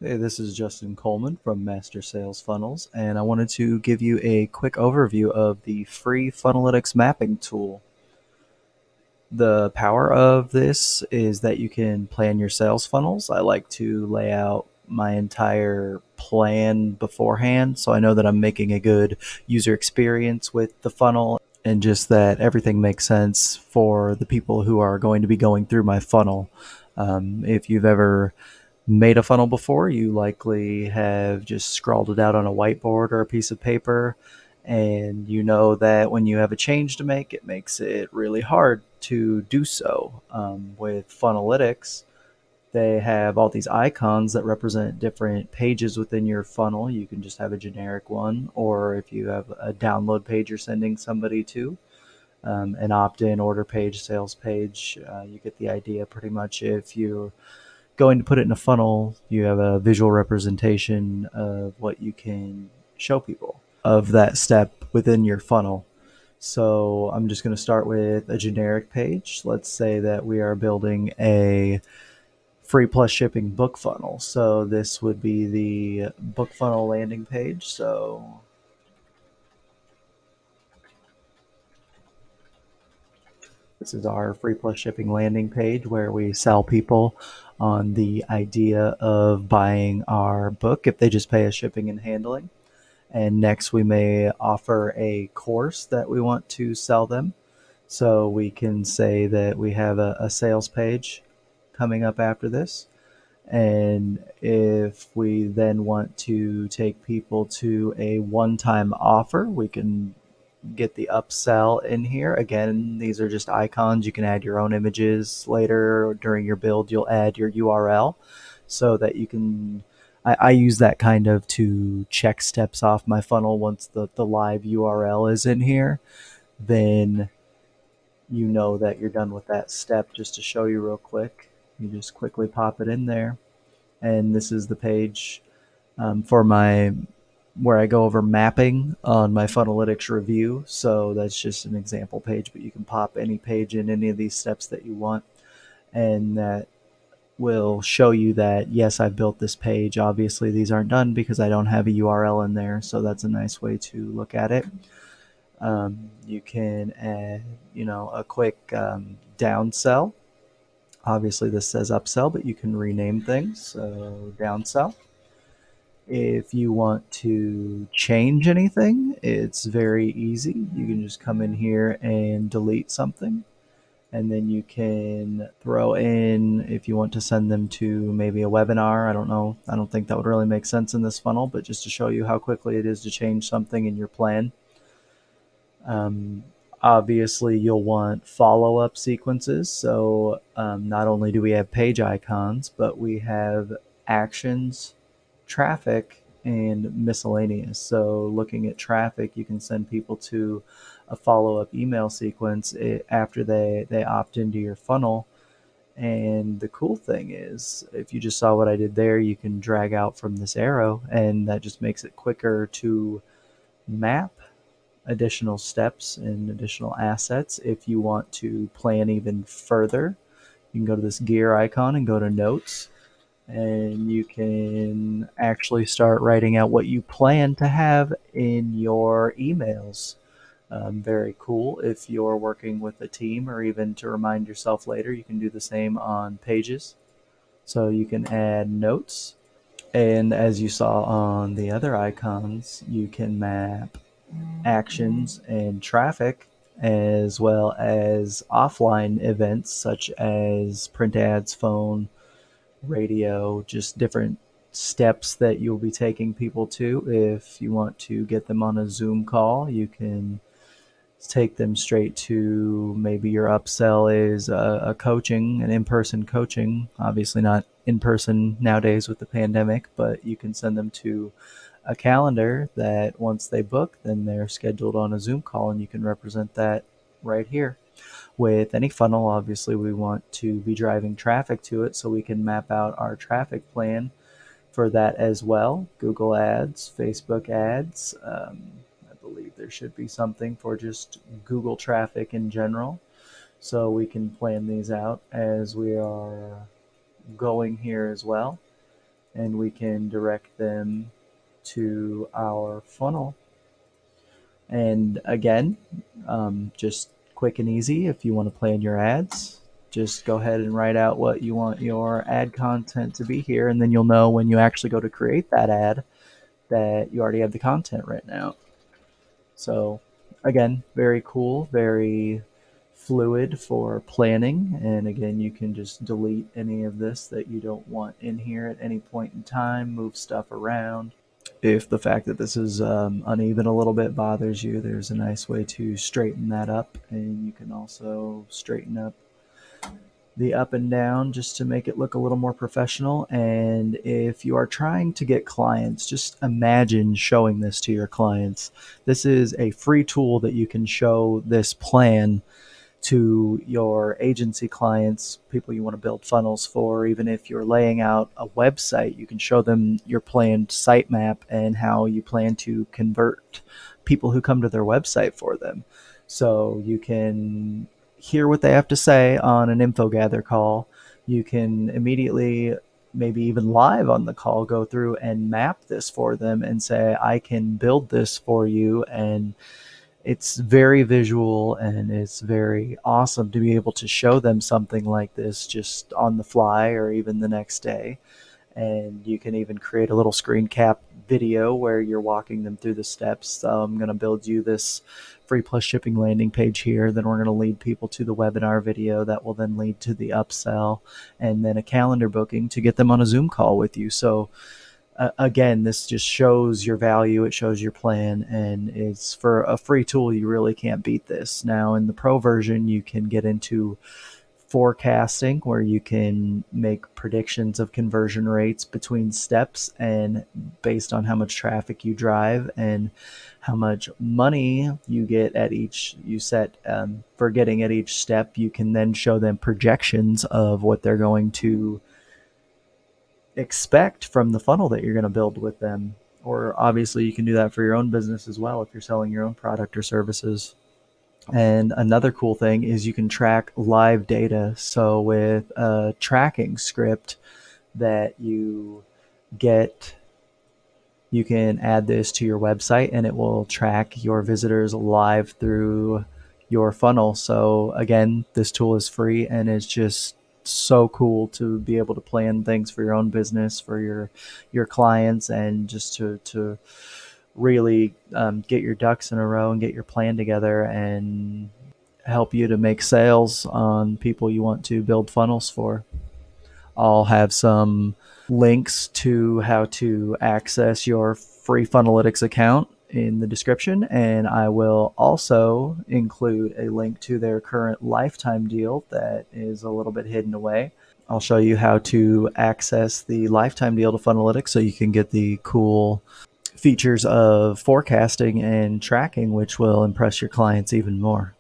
Hey, this is Justin Coleman from Master Sales Funnels, and I wanted to give you a quick overview of the free Funnelytics mapping tool. The power of this is that you can plan your sales funnels. I like to lay out my entire plan beforehand so I know that I'm making a good user experience with the funnel and just that everything makes sense for the people who are going to be going through my funnel. If you've ever made a funnel before, you likely have just scrawled it out on a whiteboard or a piece of paper. And you know that when you have a change to make, it makes it really hard to do so. With Funnelytics, they have all these icons that represent different pages within your funnel. You can just have a generic one, or if you have a download page you're sending somebody to, an opt in order page, sales page, you get the idea pretty much. If you're going to put it in a funnel, you have a visual representation of what you can show people of that step within your funnel. So I'm just going to start with a generic page. Let's say that we are building a free plus shipping book funnel. So this would be the book funnel landing page. So this is our free plus shipping landing page where we sell people on the idea of buying our book if they just pay us shipping and handling. And next, we may offer a course that we want to sell them. So we can say that we have a sales page coming up after this. And if we then want to take people to a one time offer, we can get the upsell in here. Again, these are just icons. You can add your own images later or during your build. You'll add your URL so that you can. I use that kind of to check steps off my funnel. Once the live URL is in here, then you know that you're done with that step. Just to show you real quick, you just quickly pop it in there. And this is the page for my where I go over mapping on my Funnelytics review. So that's just an example page, but you can pop any page in any of these steps that you want, and that will show you that yes, I've built this page. Obviously, these aren't done because I don't have a URL in there, so that's a nice way to look at it. You can add, a quick downsell. Obviously, this says upsell, but you can rename things. So downsell. If you want to change anything, it's very easy. You can just come in here and delete something. And then you can throw in if you want to send them to maybe a webinar. I don't know. I don't think that would really make sense in this funnel, but just to show you how quickly it is to change something in your plan. Um, Obviously, you'll want follow up sequences. So not only do we have page icons, but we have actions, traffic, and miscellaneous. So looking at traffic, you can send people to a follow up email sequence after they opt into your funnel. And the cool thing is, if you just saw what I did there, you can drag out from this arrow, and that just makes it quicker to map additional steps and additional assets. If you want to plan even further, you can go to this gear icon and go to notes, and you can actually start writing out what you plan to have in your emails. Very cool. If you're working with a team or even to remind yourself later, you can do the same on pages. So you can add notes. And as you saw on the other icons, you can map actions and traffic, as well as offline events such as print ads, phone, radio, just different steps that you'll be taking people to. If you want to get them on a Zoom call, you can take them straight to maybe your upsell is a coaching, an in person coaching. Obviously, not in person nowadays with the pandemic, but you can send them to a calendar that once they book, then they're scheduled on a Zoom call, and you can represent that right here. With any funnel, obviously, we want to be driving traffic to it, so we can map out our traffic plan for that as well. Google Ads, Facebook Ads. I believe there should be something for just Google traffic in general. So we can plan these out as we are going here as well. and we can direct them to our funnel. And again, just quick and easy. If you want to plan your ads, just go ahead and write out what you want your ad content to be here, and then you'll know when you actually go to create that ad that you already have the content written out. So again, very cool, very fluid for planning. And again, you can just delete any of this that you don't want in here at any point in time, move stuff around. If the fact that this is uneven a little bit bothers you, there's a nice way to straighten that up. And you can also straighten up the up and down just to make it look a little more professional. And if you are trying to get clients, just imagine showing this to your clients. This is a free tool that you can show this plan to your agency clients, people you want to build funnels for. Even if you're laying out a website, you can show them your planned sitemap and how you plan to convert people who come to their website for them. So you can hear what they have to say on an info gather call. You can immediately, maybe even live on the call, go through and map this for them and say, I can build this for you. And it's very visual, and it's very awesome to be able to show them something like this just on the fly or even the next day. And you can even create a little screen cap video where you're walking them through the steps. So I'm going to build you this free plus shipping landing page here. Then we're going to lead people to the webinar video that will then lead to the upsell, and then a calendar booking to get them on a Zoom call with you. So again, this just shows your value, it shows your plan, and it's for a free tool. You really can't beat this. Now in the pro version, you can get into forecasting, where you can make predictions of conversion rates between steps, and based on how much traffic you drive and how much money you get at each, you set for getting at each step, you can then show them projections of what they're going to expect from the funnel that you're going to build with them. Or obviously, you can do that for your own business as well if you're selling your own product or services. And another cool thing is you can track live data. So with a tracking script that you get, you can add this to your website and it will track your visitors live through your funnel. So again, this tool is free, and it's just so cool to be able to plan things for your own business, for your clients, and just to really get your ducks in a row and get your plan together and help you to make sales on people you want to build funnels for. I'll have some links to how to access your free Funnelytics account in the description, and I will also include a link to their current lifetime deal that is a little bit hidden away. I'll show you how to access the lifetime deal to Funnelytics so you can get the cool features of forecasting and tracking, which will impress your clients even more.